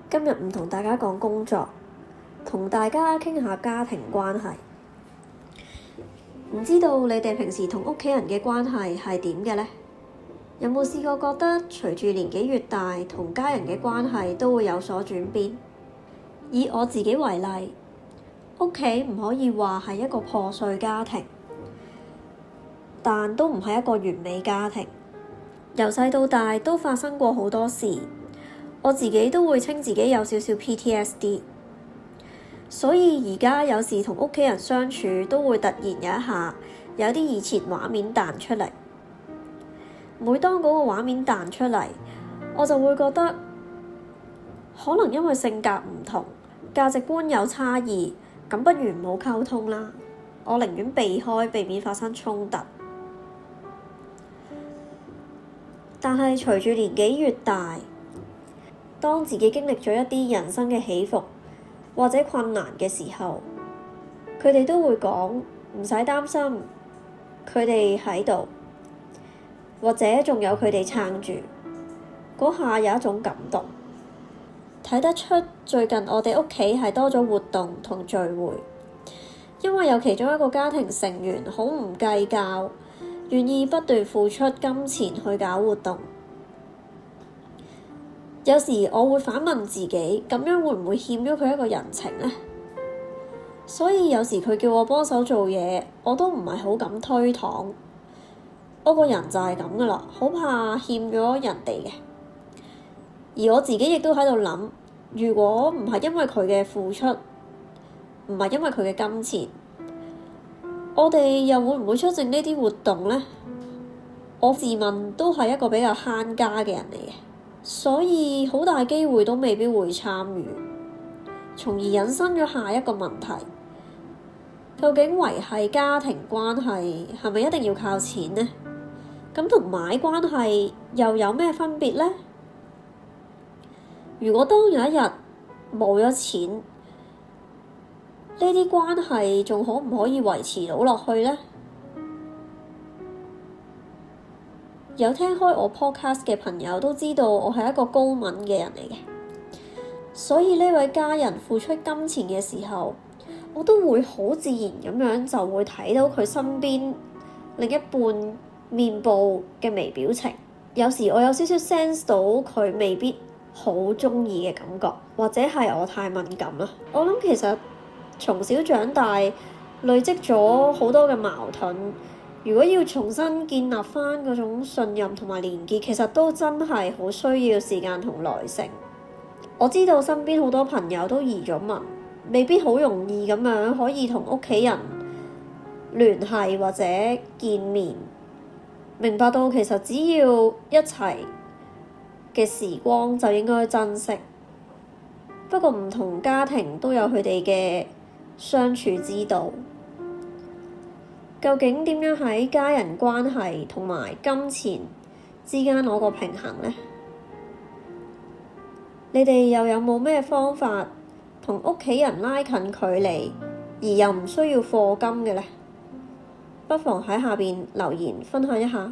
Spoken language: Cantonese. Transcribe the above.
今日唔同大家講工作，同大家傾下家庭關係。唔知道你哋平時同屋企人嘅關係係點嘅呢？有冇試過覺得隨住年紀越大，同家人嘅關係都會有所轉變？以我自己為例，屋企唔可以話係一個破碎家庭，但都唔係一個完美家庭。由細到大都發生過好多事，我自己都會稱自己有少少 PTSD， 所以而家有時同屋企人相處都會突然有一下有啲以前畫面彈出嚟。每當嗰個畫面彈出嚟，我就會覺得可能因為性格唔同，價值觀有差異，咁不如唔好溝通啦。我寧願避開，避免發生衝突。但係隨住年紀越大，當自己經歷咗一啲人生嘅起伏或者困難嘅時候，佢哋都會講唔使擔心，佢哋喺度，或者仲有佢哋撐住。嗰下有一種感動，睇得出最近我哋屋企係多咗活動同聚會，因為有其中一個家庭成員好唔計較，願意不斷付出金錢去搞活動。有時我會反問自己，咁樣會唔會欠咗佢一個人情呢？所以有時佢叫我幫手做嘢，我都唔係好敢推搪。我個人就係咁噶啦，好怕欠咗人哋嘅。而我自己亦都喺度諗，如果唔係因為佢嘅付出，唔係因為佢嘅金錢，我哋又會唔會出席呢啲活動呢？我自問都係一個比較慳家嘅人嚟嘅，所以好大機會都未必會參與，從而引申咗下一個問題：究竟維繫家庭關係係咪一定要靠錢呢？咁同買關係又有咩分別呢？如果當有一日冇咗錢，呢啲關係仲可唔可以維持到落去呢？有聽開我 podcast 嘅朋友都知道我係一個高敏嘅人嚟嘅，所以呢位家人付出金錢嘅時候，我都會好自然咁樣就會睇到佢身邊另一半面部嘅微表情。有時我有少少 sense 到佢未必好鍾意嘅感覺，或者係我太敏感啦。我諗其實從小長大累積咗好多嘅矛盾，如果要重新建立返嗰種信任同埋連結，其實都真係好需要時間同耐性。我知道身邊好多朋友都移咗民，未必好容易咁樣可以同屋企人聯繫或者見面。明白到其實只要一齊嘅時光就應該珍惜。不過唔同家庭都有佢哋嘅相處之道。究竟點樣喺家人關係同埋金錢之間攞個平衡呢？你哋又有冇咩方法同屋企人拉近距離，而又唔需要課金嘅呢？不妨喺下邊留言分享一下。